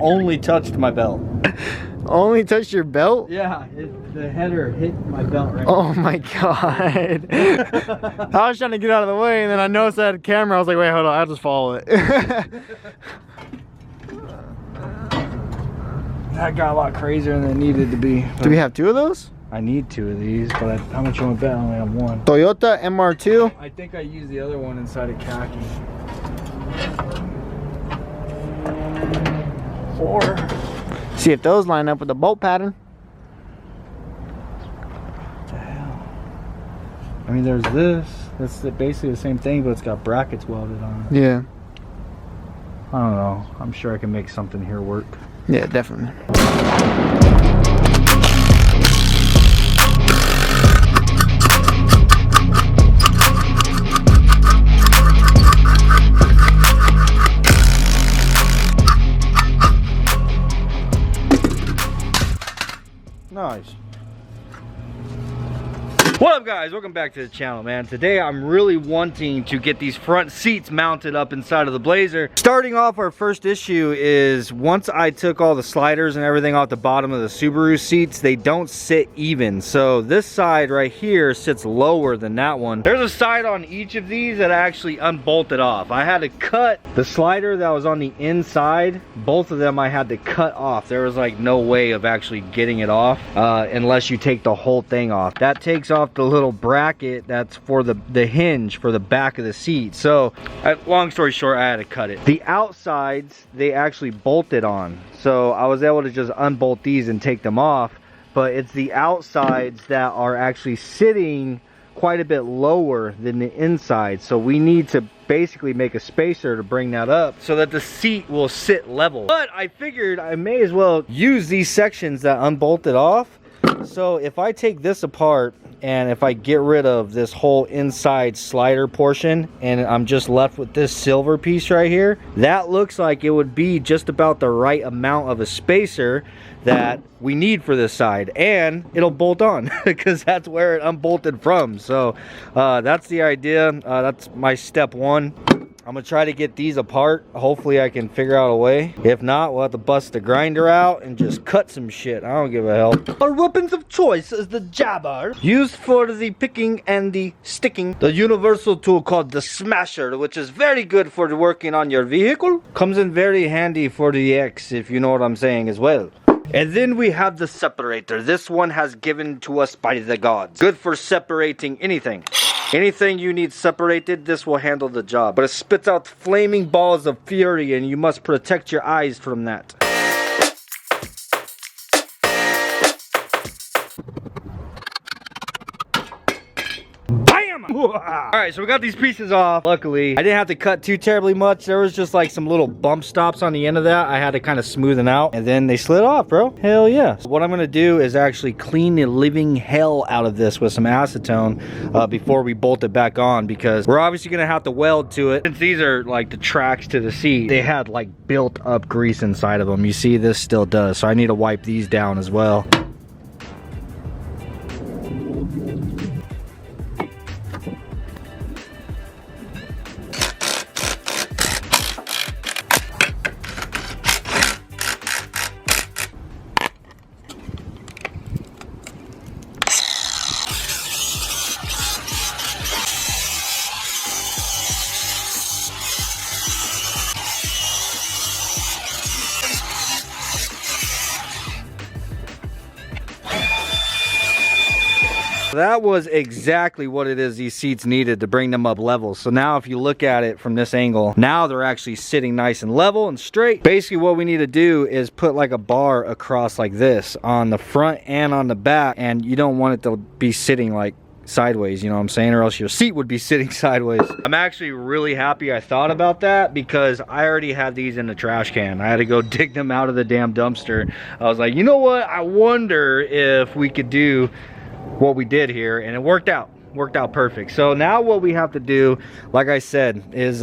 only touched my belt. Only touched your belt? Yeah, the header hit my belt right. Oh my god. I was trying to get out of the way and then I noticed I had a camera. I was like, wait, hold on, I'll just follow it. That got a lot crazier than it needed to be. Do we have 2 of those? I need 2 of these, but how much you want to bet? I only have 1. Toyota MR2. I think I used the other one inside of khaki. 4. See if those line up with the bolt pattern. What the hell? I mean, there's this. That's basically the same thing, but it's got brackets welded on it. Yeah. I don't know. I'm sure I can make something here work. Yeah, definitely. Nice. What up, guys? Welcome back to the channel, man. Today I'm really wanting to get these front seats mounted up inside of the Blazer. Starting off, our first issue is once I took all the sliders and everything off the bottom of the Subaru seats, they don't sit even. So this side right here sits lower than that one. There's a side on each of these that I actually unbolted off. I had to cut the slider that was on the inside. Both of them I had to cut off. There was like no way of actually getting it off unless you take the whole thing off. That takes off the little bracket that's for the hinge for the back of the seat. So long story short, I had to cut it. The outsides they actually bolted on, so I was able to just unbolt these and take them off, but it's the outsides that are actually sitting quite a bit lower than the inside. So we need to basically make a spacer to bring that up so that the seat will sit level. But I figured I may as well use these sections that unbolted off. So if I take this apart and if I get rid of this whole inside slider portion and I'm just left with this silver piece right here, that looks like it would be just about the right amount of a spacer that we need for this side, and it'll bolt on because that's where it unbolted from. So that's the idea. That's my step 1. I'm gonna try to get these apart. Hopefully I can figure out a way. If not, we'll have to bust the grinder out and just cut some shit. I don't give a hell. Our weapons of choice is the jabber, used for the picking and the sticking. The universal tool called the smasher, which is very good for working on your vehicle. Comes in very handy for the X, if you know what I'm saying as well. And then we have the separator. This one has given to us by the gods. Good for separating anything. Anything you need separated, this will handle the job. But it spits out flaming balls of fury and you must protect your eyes from that. Alright, so we got these pieces off. Luckily, I didn't have to cut too terribly much. There was just like some little bump stops on the end of that. I had to kind of smoothen out and then they slid off, bro. Hell yeah. So what I'm gonna do is actually clean the living hell out of this with some acetone before we bolt it back on, because we're obviously gonna have to weld to it. Since these are like the tracks to the seat, they had like built up grease inside of them. You see, this still does. So I need to wipe these down as well. That was exactly what it is these seats needed to bring them up level. So now if you look at it from this angle, now they're actually sitting nice and level and straight. Basically what we need to do is put like a bar across like this on the front and on the back, and you don't want it to be sitting like sideways, you know what I'm saying, or else your seat would be sitting sideways. I'm actually really happy I thought about that, because I already had these in the trash can. I had to go dig them out of the damn dumpster. I was like, you know what, I wonder if we could do what we did here, and it worked out perfect. So now what we have to do, like I said, is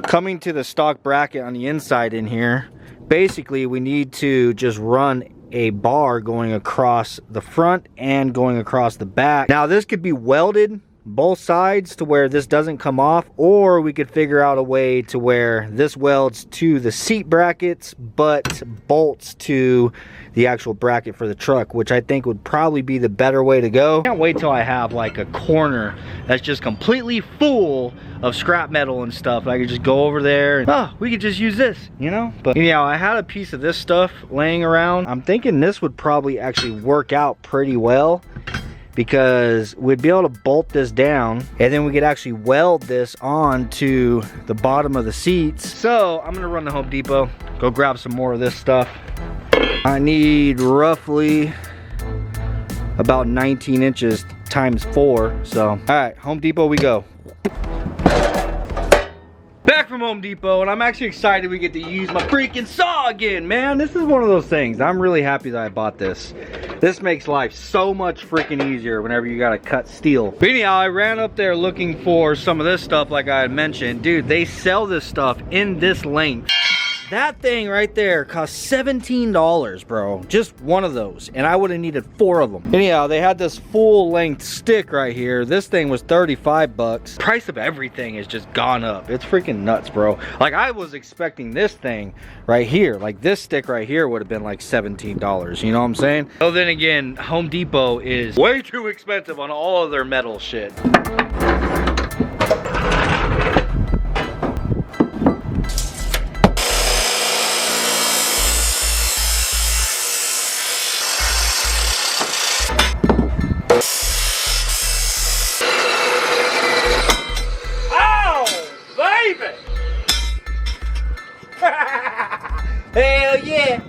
coming to the stock bracket on the inside in here. Basically we need to just run a bar going across the front and going across the back. Now this could be welded both sides to where this doesn't come off, or we could figure out a way to where this welds to the seat brackets but bolts to the actual bracket for the truck, which I think would probably be the better way to go. Can't wait till I have like a corner that's just completely full of scrap metal and stuff. I could just go over there and, oh, we could just use this, you know? But anyhow, I had a piece of this stuff laying around. I'm thinking this would probably actually work out pretty well, because we'd be able to bolt this down and then we could actually weld this onto the bottom of the seats. So I'm gonna run to Home Depot, go grab some more of this stuff. I need roughly about 19 inches times 4. So, all right, Home Depot we go. Back from Home Depot, and I'm actually excited we get to use my freaking saw again, man. This is one of those things. I'm really happy that I bought this. This makes life so much freaking easier whenever you gotta cut steel. But anyhow, I ran up there looking for some of this stuff like I had mentioned. Dude, they sell this stuff in this length. That thing right there cost $17, bro. Just one of those. And I would have needed 4 of them. Anyhow, they had this full length stick right here. This thing was 35 bucks. Price of everything has just gone up. It's freaking nuts, bro. Like, I was expecting this thing right here. Like, this stick right here would have been like $17. You know what I'm saying? So then again, Home Depot is way too expensive on all of their metal shit. Hell yeah!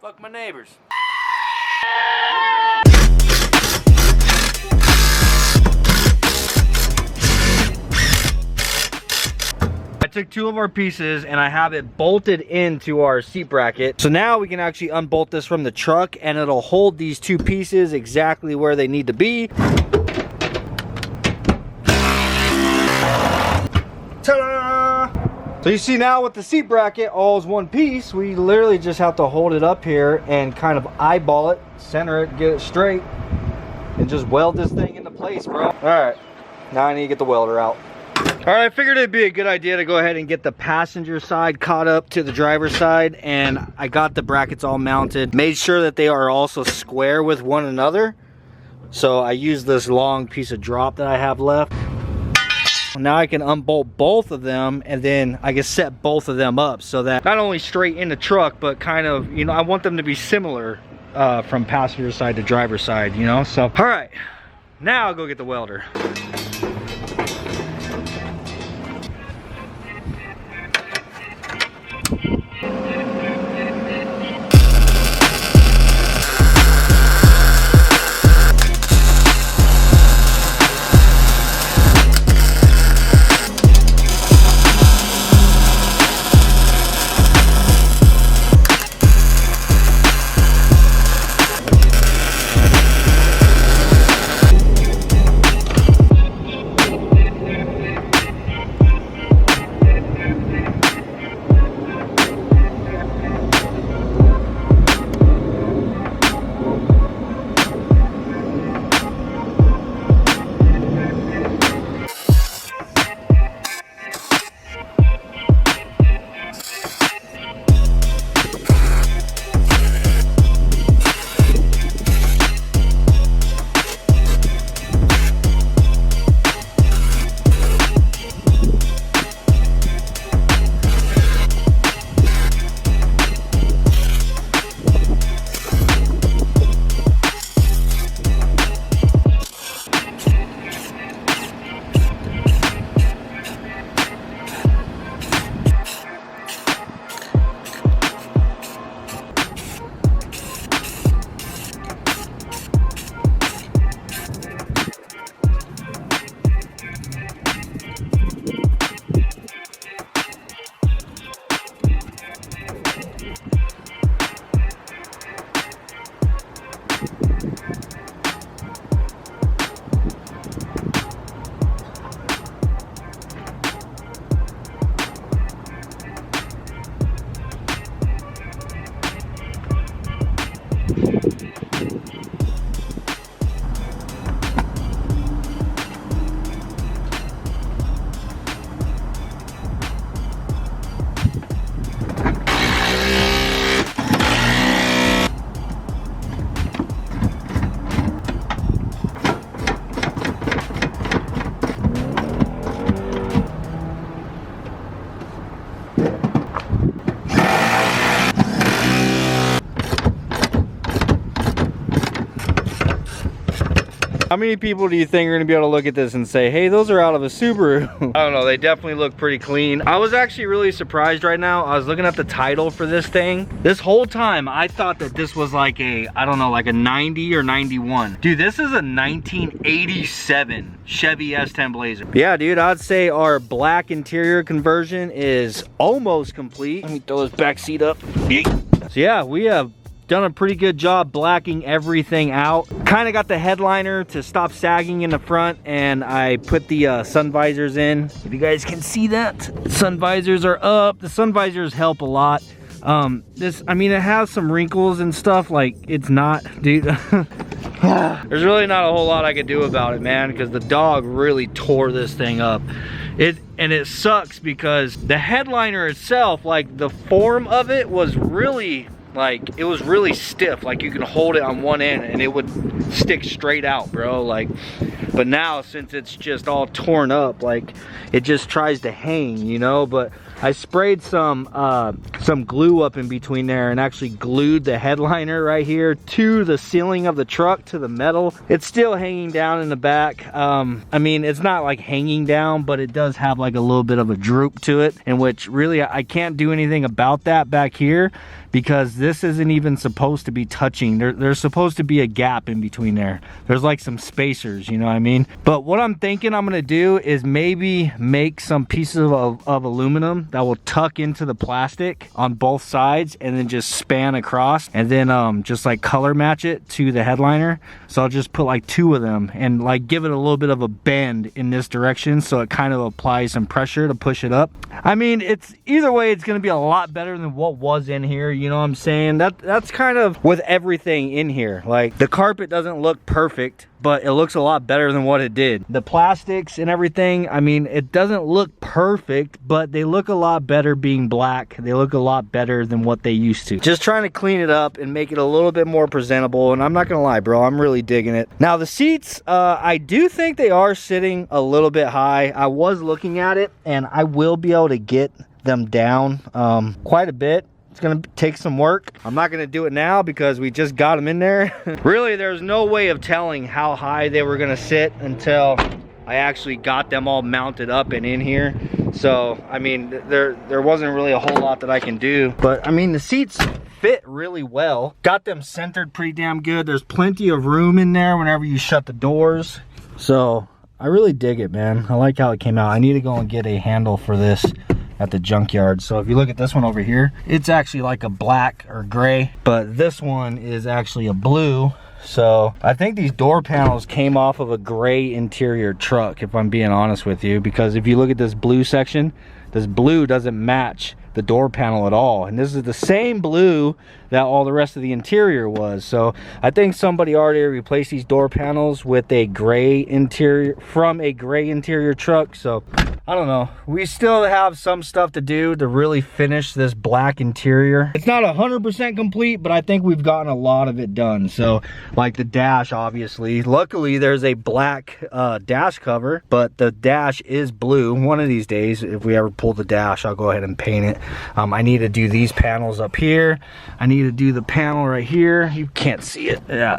Fuck my neighbors. I took 2 of our pieces and I have it bolted into our seat bracket. So now we can actually unbolt this from the truck and it'll hold these 2 pieces exactly where they need to be. Ta-da! So you see now with the seat bracket, all is one piece. We literally just have to hold it up here and kind of eyeball it, center it, get it straight, and just weld this thing into place, bro. All right, now I need to get the welder out. All right, I figured it'd be a good idea to go ahead and get the passenger side caught up to the driver's side, and I got the brackets all mounted. Made sure that they are also square with one another. So I used this long piece of drop that I have left. Now I can unbolt both of them and then I can set both of them up so that not only straight in the truck, but kind of, you know, I want them to be similar from passenger side to driver side, you know? So, all right, now I'll go get the welder. How many people do you think are gonna be able to look at this and say, hey, those are out of a Subaru? I don't know, they definitely look pretty clean. I was actually really surprised right now. I was looking at the title for this thing. This whole time, I thought that this was like a, I don't know, like a 90 or 91. Dude, this is a 1987 Chevy S10 Blazer. Yeah, dude, I'd say our black interior conversion is almost complete. Let me throw this back seat up. So yeah, we have done a pretty good job blacking everything out. Kind of got the headliner to stop sagging in the front, and I put the sun visors in. If you guys can see that, the sun visors are up. The sun visors help a lot. This, I mean, it has some wrinkles and stuff, like it's not, dude. There's really not a whole lot I could do about it, man, because the dog really tore this thing up. And it sucks because the headliner itself, like the form of it was really, like, it was really stiff. Like you can hold it on one end and it would stick straight out, bro. Like, but now since it's just all torn up, like it just tries to hang, you know. But I sprayed some glue up in between there and actually glued the headliner right here to the ceiling of the truck, to the metal. It's still hanging down in the back. I mean, it's not like hanging down, but it does have like a little bit of a droop to it, in which really I can't do anything about that back here, because this isn't even supposed to be touching. There's supposed to be a gap in between there. There's like some spacers, you know what I mean? But what I'm thinking I'm gonna do is maybe make some pieces of aluminum that will tuck into the plastic on both sides and then just span across, and then just like color match it to the headliner. So I'll just put like 2 of them and like give it a little bit of a bend in this direction, so it kind of applies some pressure to push it up. I mean, it's either way, it's gonna be a lot better than what was in here. You know what I'm saying? That's kind of with everything in here. Like the carpet doesn't look perfect, but it looks a lot better than what it did. The plastics and everything, I mean, it doesn't look perfect, but they look a lot better being black. They look a lot better than what they used to. Just trying to clean it up and make it a little bit more presentable, and I'm not gonna lie, bro, I'm really digging it. Now the seats, I do think they are sitting a little bit high. I was looking at it, and I will be able to get them down quite a bit. It's gonna take some work. I'm not gonna do it now because we just got them in there. Really, there's no way of telling how high they were gonna sit until I actually got them all mounted up and in here. So, I mean, there wasn't really a whole lot that I can do. But, I mean, the seats fit really well. Got them centered pretty damn good. There's plenty of room in there whenever you shut the doors. So, I really dig it, man. I like how it came out. I need to go and get a handle for this at the junkyard. So if you look at this one over here, it's actually like a black or gray, but this one is actually a blue. So I think these door panels came off of a gray interior truck, if I'm being honest with you, because if you look at this blue section, this blue doesn't match the door panel at all, and this is the same blue that all the rest of the interior was. So I think somebody already replaced these door panels with a gray interior, from a gray interior truck. So I don't know, we still have some stuff to do to really finish this black interior. It's not 100% complete, but I think we've gotten a lot of it done. So like the dash, obviously, luckily there's a black dash cover, but the dash is blue. One of these days, if we ever pull the dash, I'll go ahead and paint it. I need to do these panels up here. I need to do the panel right here. You can't see it. Yeah.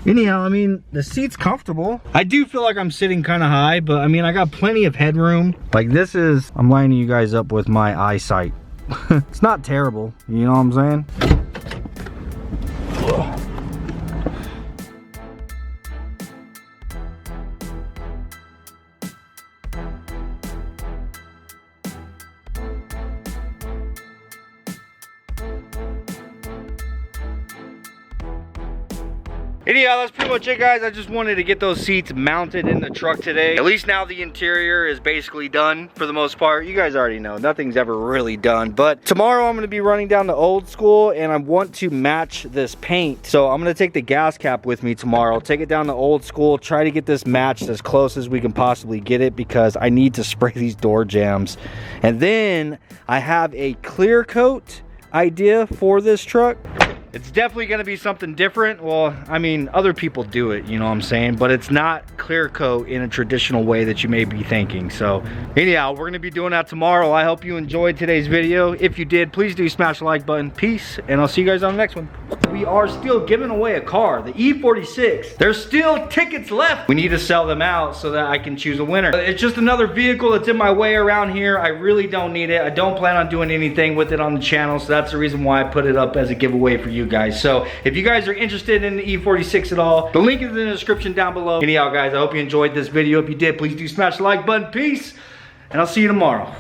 Anyhow, I mean, the seat's comfortable. I do feel like I'm sitting kind of high, but I mean, I got plenty of headroom. Like this is, I'm lining you guys up with my eyesight. It's not terrible, you know what I'm saying? Ugh. Anyhow, that's pretty much it, guys. I just wanted to get those seats mounted in the truck today. At least now the interior is basically done for the most part. You guys already know, nothing's ever really done. But tomorrow I'm gonna be running down to Old School, and I want to match this paint. So I'm gonna take the gas cap with me tomorrow, take it down to Old School, try to get this matched as close as we can possibly get it, because I need to spray these door jambs. And then I have a clear coat idea for this truck. It's definitely gonna be something different. Well, I mean, other people do it, you know what I'm saying? But it's not clear coat in a traditional way that you may be thinking. So anyhow, we're gonna be doing that tomorrow. I hope you enjoyed today's video. If you did, please do smash the like button. Peace, and I'll see you guys on the next one. We are still giving away a car, the E46. There's still tickets left. We need to sell them out so that I can choose a winner. It's just another vehicle that's in my way around here. I really don't need it. I don't plan on doing anything with it on the channel, so that's the reason why I put it up as a giveaway for you guys. So if you guys are interested in the E46 at all, the link is in the description down below. Anyhow, guys, I hope you enjoyed this video. If you did, please do smash the like button. Peace, and I'll see you tomorrow.